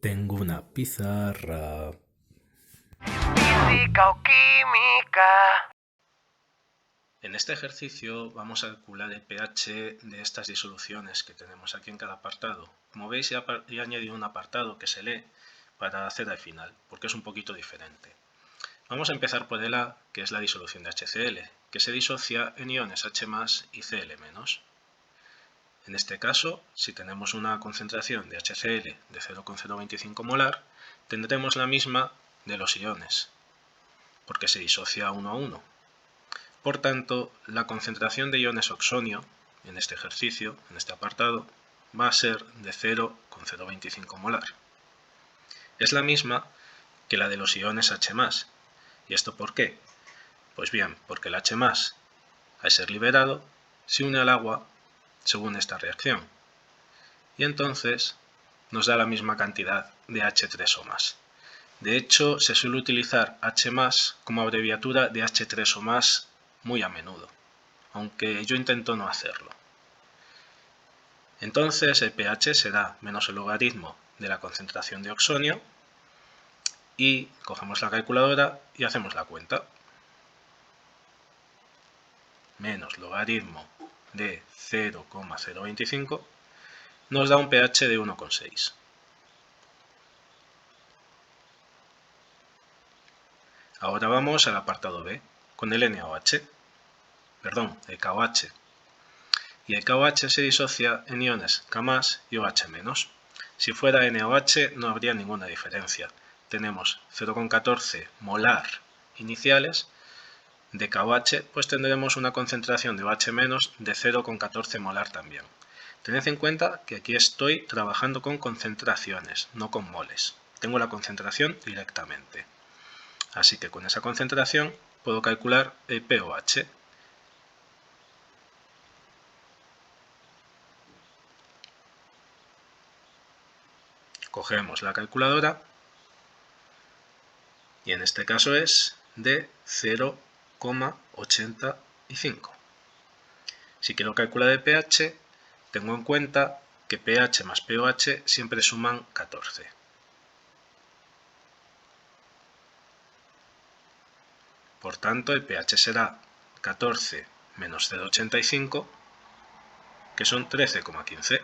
Tengo una pizarra. Física o química. En este ejercicio vamos a calcular el pH de estas disoluciones que tenemos aquí en cada apartado. Como veis, he añadido un apartado que se lee para hacer al final, porque es un poquito diferente. Vamos a empezar por el A, que es la disolución de HCl, que se disocia en iones H+ y Cl-. En este caso, si tenemos una concentración de HCl de 0,025 molar, tendremos la misma de los iones, porque se disocia uno a uno. Por tanto, la concentración de iones oxonio, en este ejercicio, en este apartado, va a ser de 0,025 molar. Es la misma que la de los iones H+. ¿Y esto por qué? Pues bien, porque el H+, al ser liberado, se une al agua según esta reacción. Y entonces nos da la misma cantidad de H3O+. De hecho, se suele utilizar H+ como abreviatura de H3O+ muy a menudo, aunque yo intento no hacerlo. Entonces el pH será menos el logaritmo de la concentración de oxonio y cogemos la calculadora y hacemos la cuenta. Menos logaritmo de 0,025 nos da un pH de 1,6. Ahora vamos al apartado B con el NaOH, el KOH. Y el KOH se disocia en iones K+ y OH-. Si fuera NaOH no habría ninguna diferencia. Tenemos 0,14 molar iniciales de KOH, pues tendremos una concentración de OH- de 0,14 molar también. Tened en cuenta que aquí estoy trabajando con concentraciones, no con moles. Tengo la concentración directamente. Así que con esa concentración puedo calcular el pOH. Cogemos la calculadora y en este caso es de 0,85. Si quiero calcular el pH, tengo en cuenta que pH más pOH siempre suman 14. Por tanto, el pH será 14 menos 0,85, que son 13,15.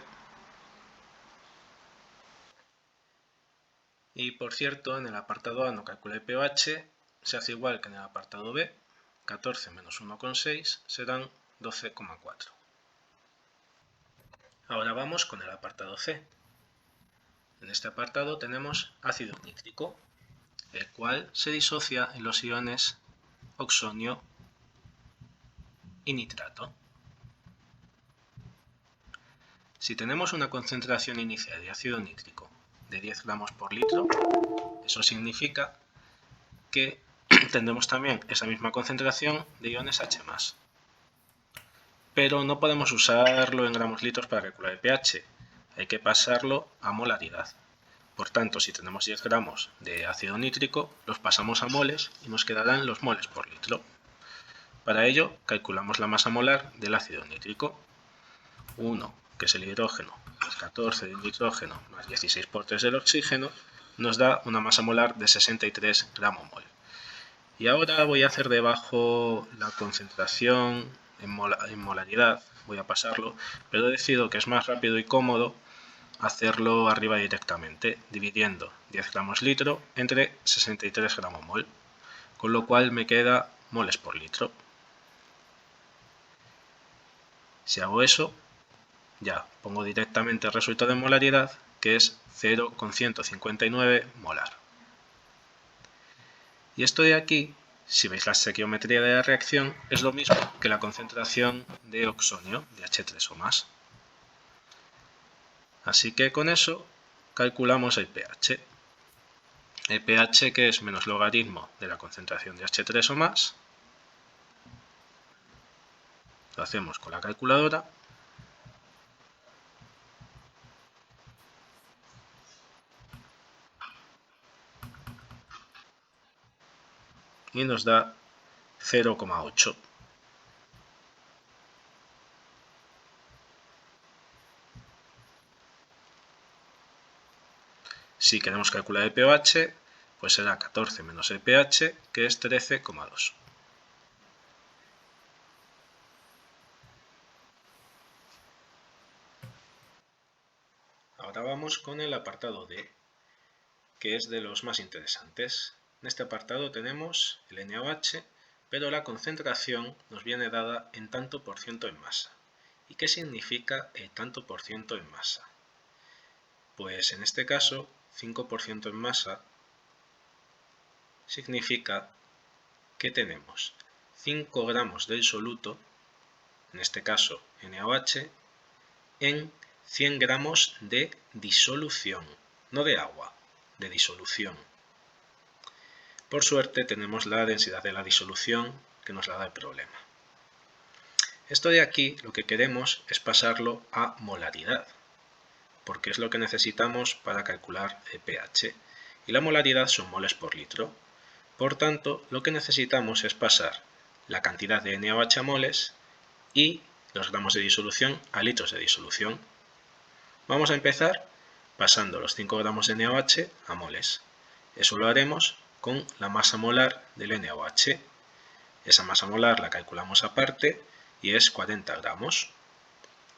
Y por cierto, en el apartado A no calculé pH, se hace igual que en el apartado B, 14 menos 1,6 serán 12,4. Ahora vamos con el apartado C. En este apartado tenemos ácido nítrico, el cual se disocia en los iones oxonio y nitrato. Si tenemos una concentración inicial de ácido nítrico de 10 gramos por litro, eso significa que tendremos también esa misma concentración de iones H+. Pero no podemos usarlo en gramos litros para calcular el pH, hay que pasarlo a molaridad. Por tanto, si tenemos 10 gramos de ácido nítrico, los pasamos a moles y nos quedarán los moles por litro. Para ello, calculamos la masa molar del ácido nítrico. 1, que es el hidrógeno, más 14 del nitrógeno, más 16 por 3 del oxígeno, nos da una masa molar de 63 gramos mol. Y ahora voy a hacer debajo la concentración en molaridad, voy a pasarlo, pero he decidido que es más rápido y cómodo hacerlo arriba directamente, dividiendo 10 gramos litro entre 63 gramos mol, con lo cual me queda moles por litro. Si hago eso, ya pongo directamente el resultado de molaridad, que es 0,159 molar. Y esto de aquí, si veis la estequiometría de la reacción, es lo mismo que la concentración de oxonio, de H3O+. Así que con eso calculamos el pH. El pH, que es menos logaritmo de la concentración de H3O+, lo hacemos con la calculadora. Y nos da 0,8. Si queremos calcular el pH, pues será 14 menos el pH, que es 13,2. Ahora vamos con el apartado D, que es de los más interesantes. En este apartado tenemos el NaOH, pero la concentración nos viene dada en tanto por ciento en masa. ¿Y qué significa el tanto por ciento en masa? Pues en este caso, 5% en masa significa que tenemos 5 gramos del soluto, en este caso NaOH, en 100 gramos de disolución, no de agua, de disolución. Por suerte tenemos la densidad de la disolución que nos la da el problema. Esto de aquí lo que queremos es pasarlo a molaridad, porque es lo que necesitamos para calcular el pH, y la molaridad son moles por litro. Por tanto, lo que necesitamos es pasar la cantidad de NaOH a moles y los gramos de disolución a litros de disolución. Vamos a empezar pasando los 5 gramos de NaOH a moles. Eso lo haremos con la masa molar del NaOH. Esa masa molar la calculamos aparte y es 40 gramos.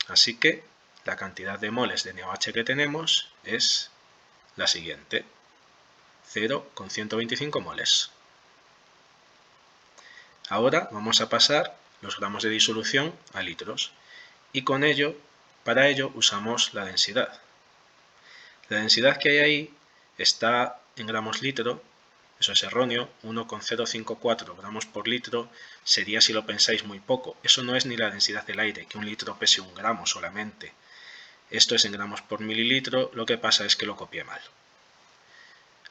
Así que la cantidad de moles de NaOH que tenemos es la siguiente: 0,125 moles. Ahora vamos a pasar los gramos de disolución a litros y para ello usamos la densidad. La densidad que hay ahí está en gramos litro, eso es erróneo, 1,054 gramos por litro sería, si lo pensáis, muy poco. Eso no es ni la densidad del aire, que un litro pese 1 gramo solamente. Esto es en gramos por mililitro, lo que pasa es que lo copié mal.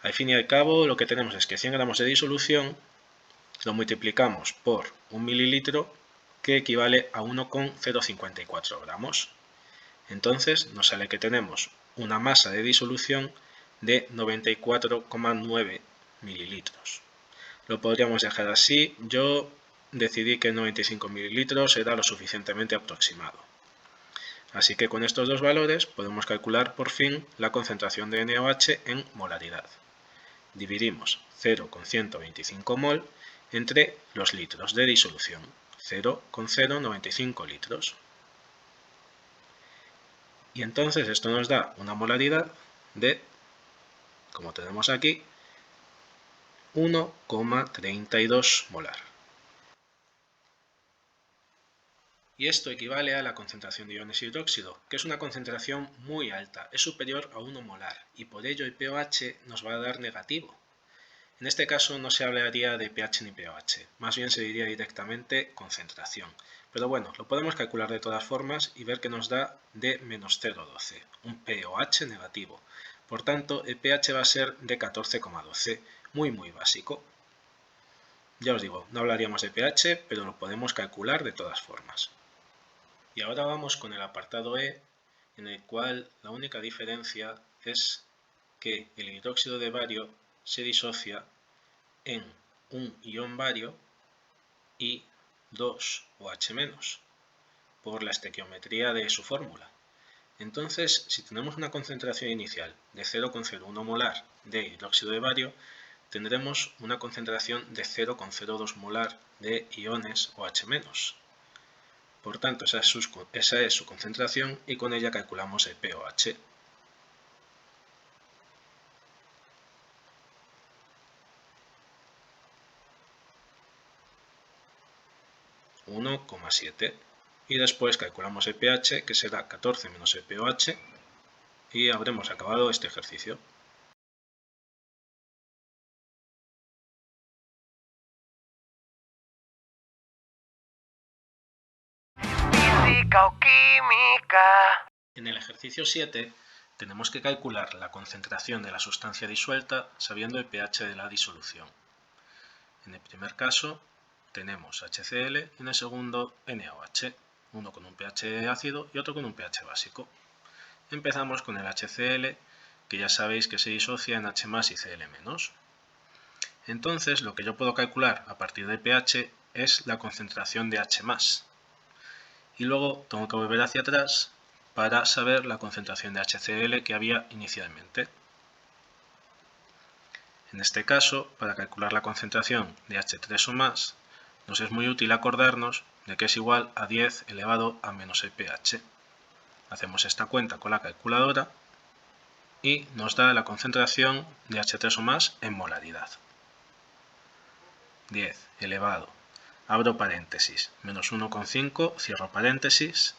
Al fin y al cabo, lo que tenemos es que 100 gramos de disolución lo multiplicamos por 1 mililitro, que equivale a 1,054 gramos. Entonces nos sale que tenemos una masa de disolución de 94,9 mililitros. Lo podríamos dejar así. Yo decidí que 95 mililitros era lo suficientemente aproximado. Así que con estos dos valores podemos calcular por fin la concentración de NaOH en molaridad. Dividimos 0,125 mol entre los litros de disolución, 0,095 litros. Y entonces esto nos da una molaridad de, como tenemos aquí, 1,32 molar. Y esto equivale a la concentración de iones hidróxido, que es una concentración muy alta, es superior a 1 molar, y por ello el pH nos va a dar negativo. En este caso no se hablaría de pH ni pOH, más bien se diría directamente concentración. Pero bueno, lo podemos calcular de todas formas y ver que nos da de menos 0,12, un pOH negativo. Por tanto, el pH va a ser de 14,12, muy básico. Ya os digo, no hablaríamos de pH, pero lo podemos calcular de todas formas. Y ahora vamos con el apartado E, en el cual la única diferencia es que el hidróxido de bario se disocia en un ion bario y 2OH- por la estequiometría de su fórmula. Entonces, si tenemos una concentración inicial de 0,01 molar de hidróxido de bario, tendremos una concentración de 0,02 molar de iones OH-. Por tanto, esa es su concentración y con ella calculamos el pOH. (1,7) y después calculamos el pH, que será 14 menos el pOH, y habremos acabado este ejercicio. Física o química. En el ejercicio 7 tenemos que calcular la concentración de la sustancia disuelta sabiendo el pH de la disolución. En el primer caso tenemos HCl y en el segundo NaOH, uno con un pH ácido y otro con un pH básico. Empezamos con el HCl, que ya sabéis que se disocia en H+ y Cl-. Entonces lo que yo puedo calcular a partir del pH es la concentración de H+. Y luego tengo que volver hacia atrás para saber la concentración de HCl que había inicialmente. En este caso, para calcular la concentración de H3 o más, nos es muy útil acordarnos de que es igual a 10 elevado a menos el pH. Hacemos esta cuenta con la calculadora y nos da la concentración de H3 o más en molaridad. 10 elevado, abro paréntesis, menos 1,5, cierro paréntesis,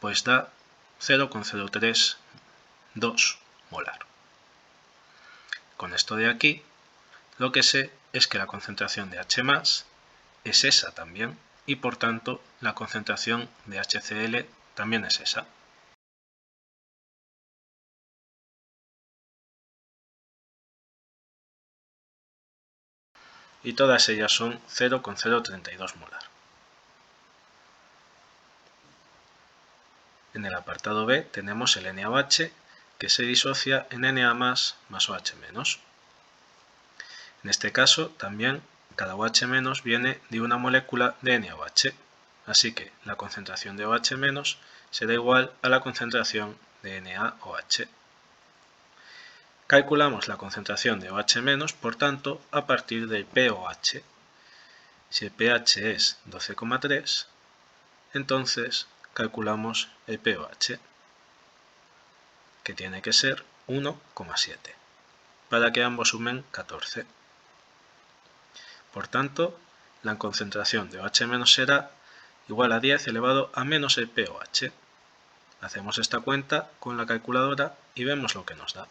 pues da 0,032 molar. Con esto de aquí, lo que sé es que la concentración de H+ es esa también, y por tanto la concentración de HCl también es esa. Y todas ellas son 0,032 molar. En el apartado B tenemos el NaOH, que se disocia en Na más OH-. En este caso también cada OH- viene de una molécula de NaOH, así que la concentración de OH- será igual a la concentración de NaOH. Calculamos la concentración de OH-, por tanto, a partir del pOH. Si el pH es 12,3, entonces calculamos el pOH, que tiene que ser 1,7, para que ambos sumen 14. Por tanto, la concentración de OH- será igual a 10 elevado a menos el pOH. Hacemos esta cuenta con la calculadora y vemos lo que nos da.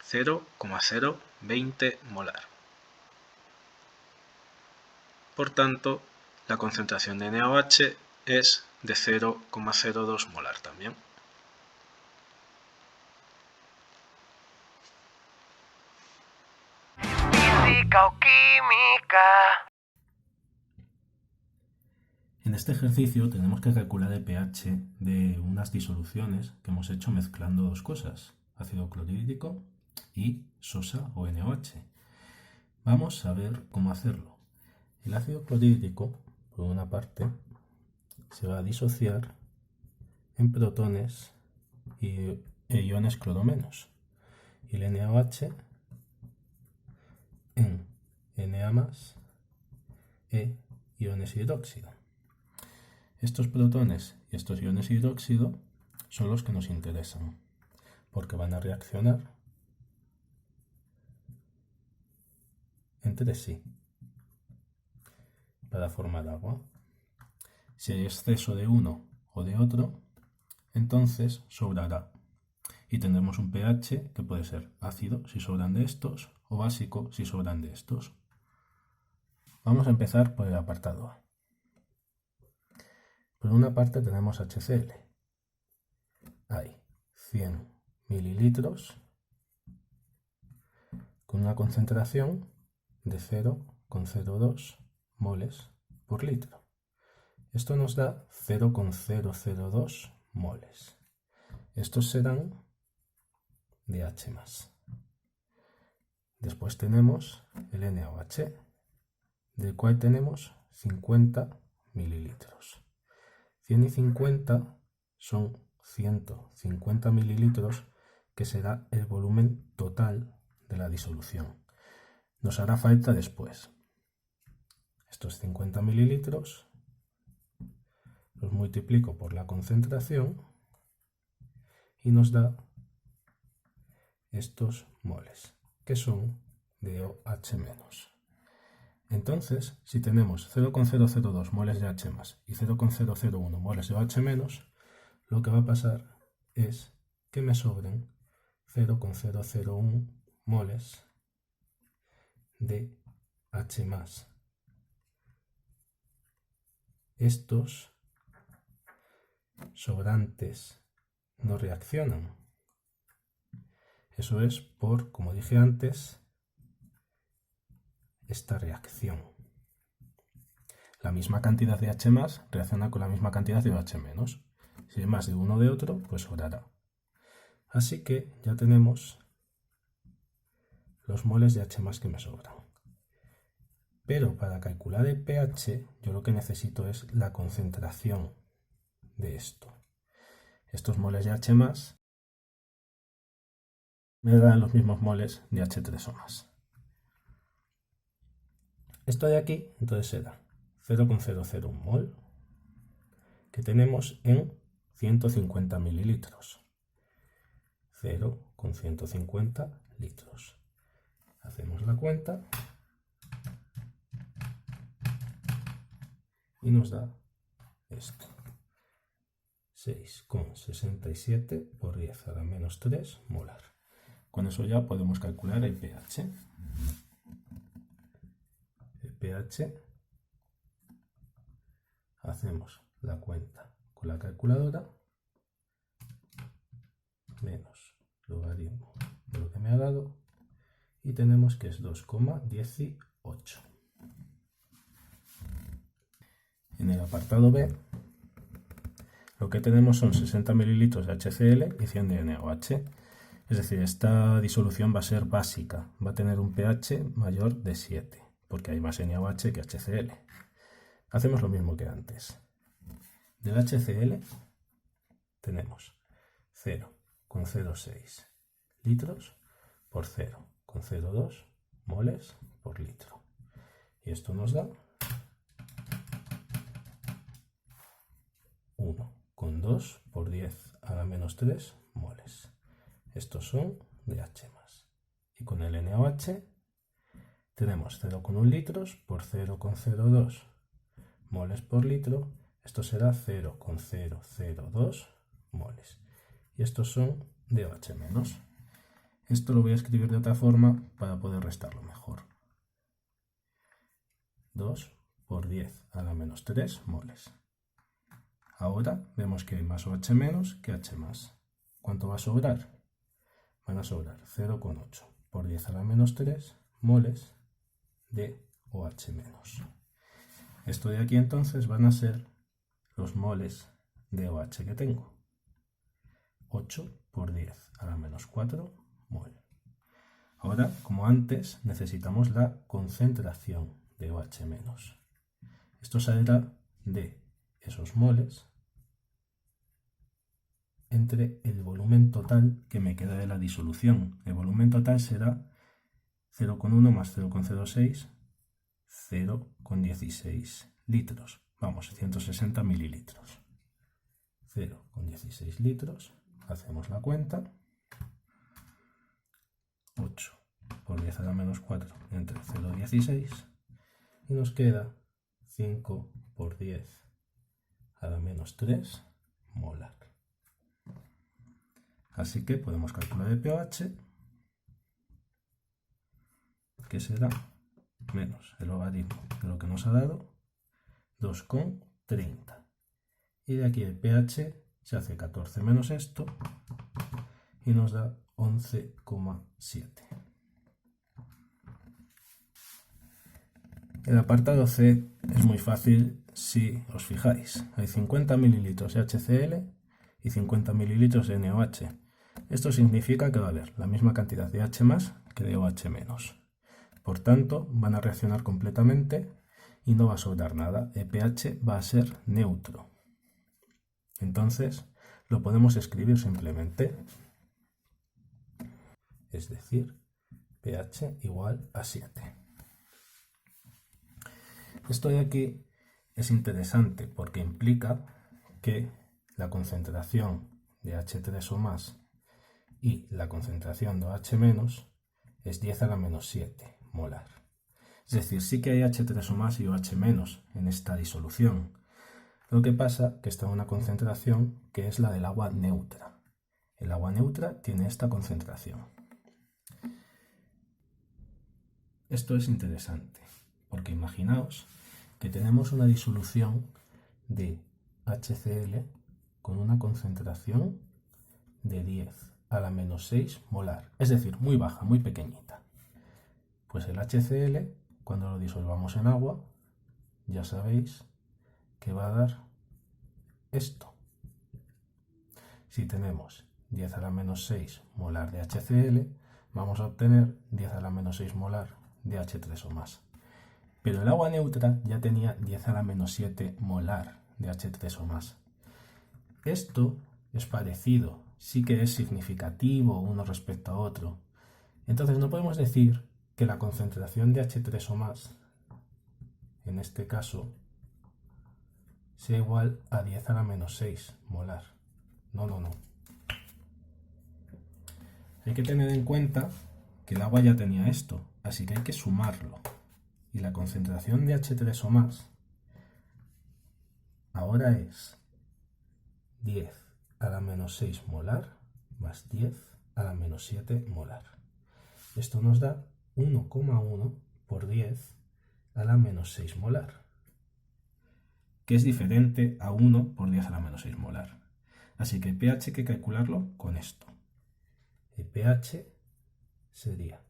0,020 molar. Por tanto, la concentración de NaOH es de 0,02 molar también. Física o química. En este ejercicio tenemos que calcular el pH de unas disoluciones que hemos hecho mezclando dos cosas, ácido clorhídrico y sosa o NaOH. Vamos a ver cómo hacerlo. El ácido clorhídrico, por una parte, se va a disociar en protones e iones cloromenos, y el NaOH en Na+, e iones hidróxido. Estos protones y estos iones hidróxido son los que nos interesan, porque van a reaccionar entre sí para formar agua. Si hay exceso de uno o de otro, entonces sobrará y tendremos un pH que puede ser ácido si sobran de estos o básico si sobran de estos. Vamos a empezar por el apartado A. Por una parte tenemos HCl. Hay 100 mililitros con una concentración de 0,02 moles por litro. Esto nos da 0,002 moles. Estos serán de H+. Después tenemos el NaOH, del cual tenemos 50 mililitros. 100 y 50 son 150 mililitros, que será el volumen total de la disolución. Nos hará falta después. Estos 50 mililitros los multiplico por la concentración y nos da estos moles, que son de OH-. Entonces, si tenemos 0,002 moles de H+ y 0,001 moles de OH-, lo que va a pasar es que me sobren 0,001 moles de H+. Estos sobrantes no reaccionan. Eso es por, como dije antes, esta reacción. La misma cantidad de H+ reacciona con la misma cantidad de OH-. Si hay más de uno o de otro, pues sobrará. Así que ya tenemos los moles de H+ que me sobran. Pero para calcular el pH, yo lo que necesito es la concentración de esto. estos moles de H+, me dan los mismos moles de H3 o más. Esto de aquí, entonces será 0,001 mol, que tenemos en 150 mililitros. 0,150 litros. Hacemos la cuenta y nos da esto. 6,67 por 10 a la menos 3 molar. Con eso ya podemos calcular el pH. El pH, hacemos la cuenta con la calculadora, menos logaritmo de lo que me ha dado, y tenemos que es 2,18. En el apartado B, lo que tenemos son 60 mililitros de HCl y 100 de NaOH. Es decir, esta disolución va a ser básica, va a tener un pH mayor de 7, porque hay más NaOH que HCl. Hacemos lo mismo que antes. Del HCl tenemos 0,06 litros por 0,02 moles por litro. Y esto nos da 1,2 por 10 a la menos 3 moles. Estos son de H+. Y con el NaOH tenemos 0,1 litros por 0,02 moles por litro. Esto será 0,002 moles. Y estos son de OH-. Esto lo voy a escribir de otra forma para poder restarlo mejor. 2 por 10 a la menos 3 moles. Ahora vemos que hay más OH- que H+. ¿Cuánto va a sobrar? Van a sobrar 0,8 por 10 a la menos 3 moles de OH-. Esto de aquí entonces van a ser los moles de OH que tengo. 8 por 10 a la menos 4 mol. Ahora, como antes, necesitamos la concentración de OH-. Esto saldrá de esos moles entre el volumen total que me queda de la disolución. El volumen total será 0,1 más 0,06, 0,16 litros. Vamos, 160 mililitros. 0,16 litros. Hacemos la cuenta. 8 por 10 a la menos 4 entre 0,16. Y nos queda 5 por 10 a la menos 3 molar. Así que podemos calcular el pH, que será menos el logaritmo de lo que nos ha dado, 2,30. Y de aquí el pH se hace 14 menos esto y nos da 11,7. El apartado C es muy fácil si os fijáis. Hay 50 mililitros de HCl y 50 mililitros de NaOH. Esto significa que va a haber la misma cantidad de H+ que de OH-. Por tanto, van a reaccionar completamente y no va a sobrar nada. El pH va a ser neutro. Entonces, lo podemos escribir simplemente. Es decir, pH igual a 7. Esto de aquí es interesante porque implica que la concentración de H3 o más y la concentración de OH- es 10 a la menos 7 molar. Es decir, sí que hay H3 o más y OH- en esta disolución. Lo que pasa que está en una concentración que es la del agua neutra. El agua neutra tiene esta concentración. Esto es interesante porque imaginaos que tenemos una disolución de HCl con una concentración de 10 a la menos 6 molar, es decir, muy baja, muy pequeñita. Pues el HCl, cuando lo disolvamos en agua, ya sabéis que va a dar esto. Si tenemos 10 a la menos 6 molar de HCl, vamos a obtener 10 a la menos 6 molar de H3 o más. Pero el agua neutra ya tenía 10 a la menos 7 molar de H3 o más. Esto es parecido, sí que es significativo uno respecto a otro. Entonces no podemos decir que la concentración de H3 o más, en este caso, sea igual a 10 a la menos 6 molar. No. Hay que tener en cuenta que el agua ya tenía esto, así que hay que sumarlo. Y la concentración de H3 o más ahora es 10 a la menos 6 molar más 10 a la menos 7 molar. Esto nos da 1,1 por 10 a la menos 6 molar, que es diferente a 1 por 10 a la menos 6 molar. Así que el pH hay que calcularlo con esto. El pH sería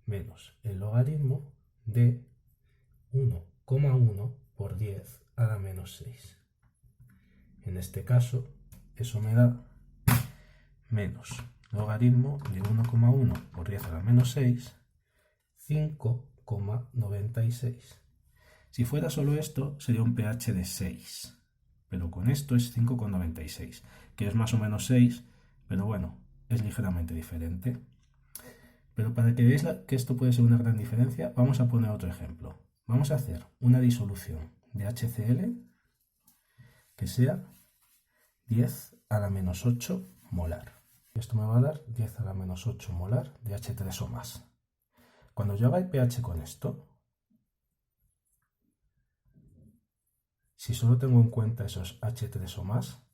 menos el logaritmo de 1,1 por 10 a la menos 6. En este caso, eso me da menos logaritmo de 1,1 por 10 a la menos 6, 5,96. Si fuera solo esto, sería un pH de 6, pero con esto es 5,96, que es más o menos 6, pero bueno, es ligeramente diferente. Pero para que veáis que esto puede ser una gran diferencia, vamos a poner otro ejemplo. Vamos a hacer una disolución de HCl que sea 10 a la menos 8 molar. Esto me va a dar 10 a la menos 8 molar de H3 o más. Cuando yo haga el pH con esto, si solo tengo en cuenta esos H3 o más,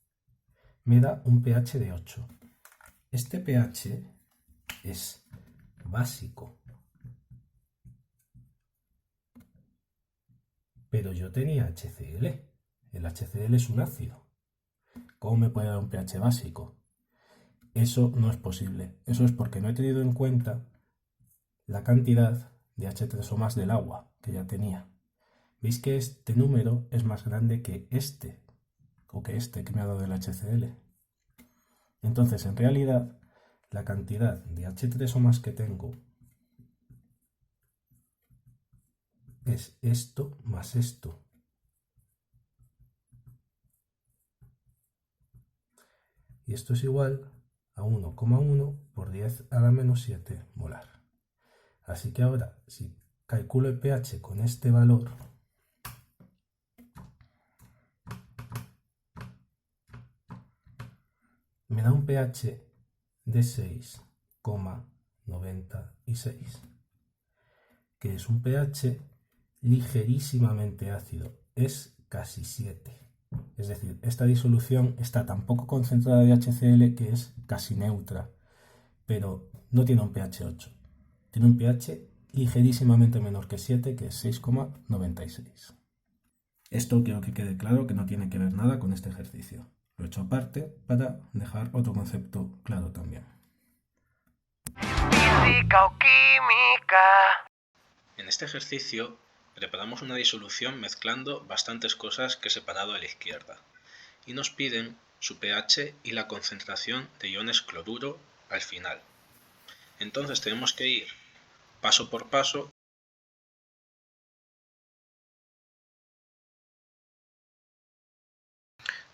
me da un pH de 8. Este pH es básico, pero yo tenía HCl. El HCl es un ácido. ¿Cómo me puede dar un pH básico? Eso no es posible. Eso es porque no he tenido en cuenta la cantidad de H3 o más del agua que ya tenía. ¿Veis que este número es más grande que este? O que este que me ha dado el HCl. Entonces, en realidad, la cantidad de H3 o más que tengo es esto más esto. Y esto es igual a 1,1 por 10 a la menos 7 molar. Así que ahora, si calculo el pH con este valor, me da un pH de 6,96, que es un pH ligerísimamente ácido, es casi 7. Es decir, esta disolución está tan poco concentrada de HCl que es casi neutra, pero no tiene un pH 8. Tiene un pH ligerísimamente menor que 7, que es 6,96. Esto quiero que quede claro que no tiene que ver nada con este ejercicio. Lo he hecho aparte para dejar otro concepto claro también. Física o química. En este ejercicio preparamos una disolución mezclando bastantes cosas que he separado a la izquierda y nos piden su pH y la concentración de iones cloruro al final. Entonces tenemos que ir paso por paso.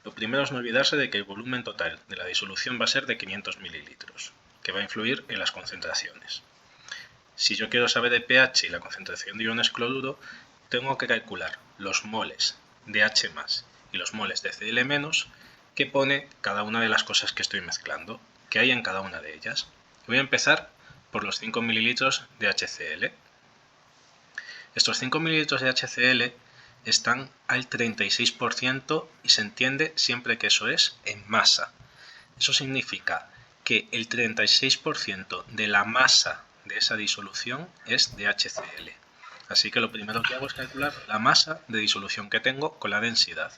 Lo primero es no olvidarse de que el volumen total de la disolución va a ser de 500 mililitros, que va a influir en las concentraciones. Si yo quiero saber el pH y la concentración de iones cloruro, tengo que calcular los moles de H+ y los moles de Cl- que pone cada una de las cosas que estoy mezclando, que hay en cada una de ellas. Voy a empezar por los 5 mililitros de HCl. Estos 5 mililitros de HCl están al 36% y se entiende siempre que eso es en masa. Eso significa que el 36% de la masa de esa disolución es de HCl. Así que lo primero que hago es calcular la masa de disolución que tengo con la densidad.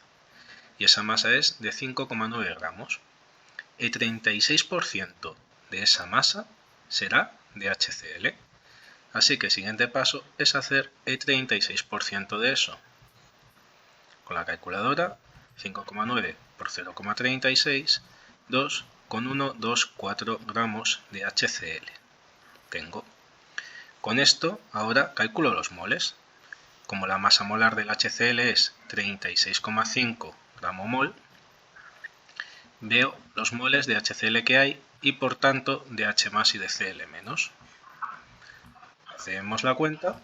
Y esa masa es de 5,9 gramos. El 36% de esa masa será de HCl. Así que el siguiente paso es hacer el 36% de eso. Con la calculadora, 5,9 por 0,36, 2,124 gramos de HCl. Tengo. Con esto, ahora calculo los moles. Como la masa molar del HCl es 36,5 gramo mol, Veo los moles de HCl que hay y por tanto de H+ y de Cl-. Hacemos la cuenta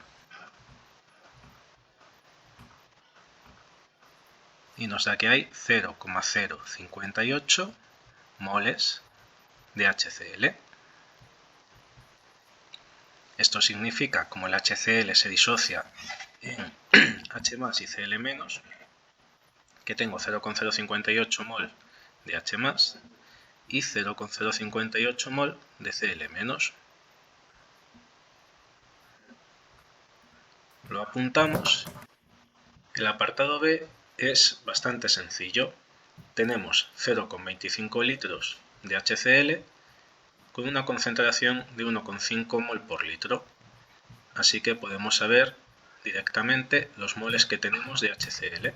y nos da que hay 0,058 moles de HCl. Esto significa, como el HCl se disocia en H+ y Cl-, que tengo 0,058 mol de H+ y 0,058 mol de Cl-. Lo apuntamos. El apartado B es bastante sencillo. Tenemos 0,25 litros de HCl con una concentración de 1,5 mol por litro. Así que podemos saber directamente los moles que tenemos de HCl.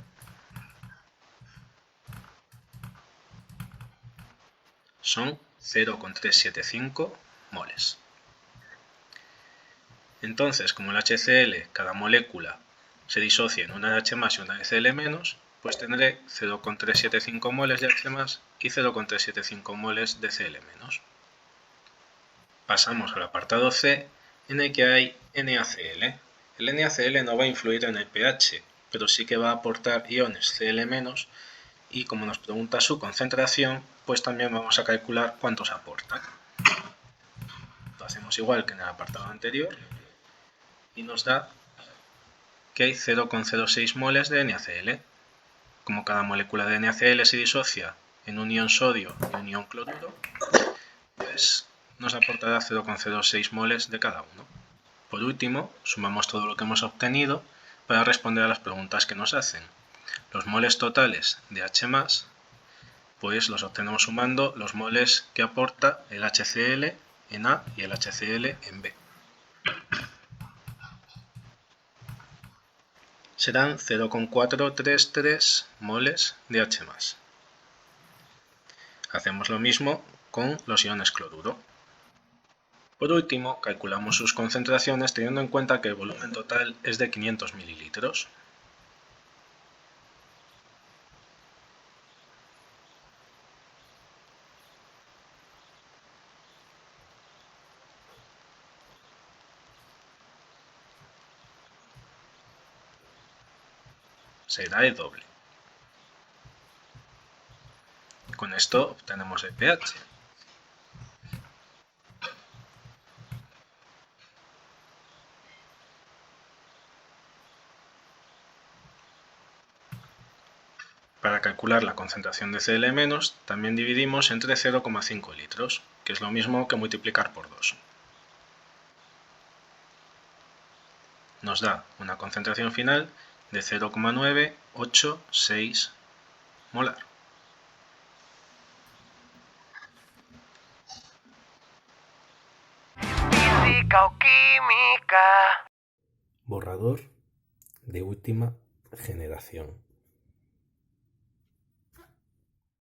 Son 0,375 moles. Entonces, como el HCl, cada molécula se disocia en una de H+ y una de Cl-, pues tendré 0,375 moles de H+ y 0,375 moles de Cl-. Pasamos al apartado C, en el que hay NaCl. El NaCl no va a influir en el pH, pero sí que va a aportar iones Cl- y como nos pregunta su concentración, pues también vamos a calcular cuántos aporta. Lo hacemos igual que en el apartado anterior y nos da que hay 0,06 moles de NaCl. Como cada molécula de NaCl se disocia en un ion sodio y un ion cloruro, pues nos aportará 0,06 moles de cada uno. Por último, sumamos todo lo que hemos obtenido para responder a las preguntas que nos hacen. Los moles totales de H+, pues los obtenemos sumando los moles que aporta el HCl en A y el HCl en B. Serán 0,433 moles de H+. Hacemos lo mismo con los iones cloruro. Por último, calculamos sus concentraciones teniendo en cuenta que el volumen total es de 500 mililitros. Será el doble. Con esto obtenemos el pH. Para calcular la concentración de Cl- también dividimos entre 0,5 litros, que es lo mismo que multiplicar por 2. Nos da una concentración final de 0,986 molar. Física o química. Borrador de última generación.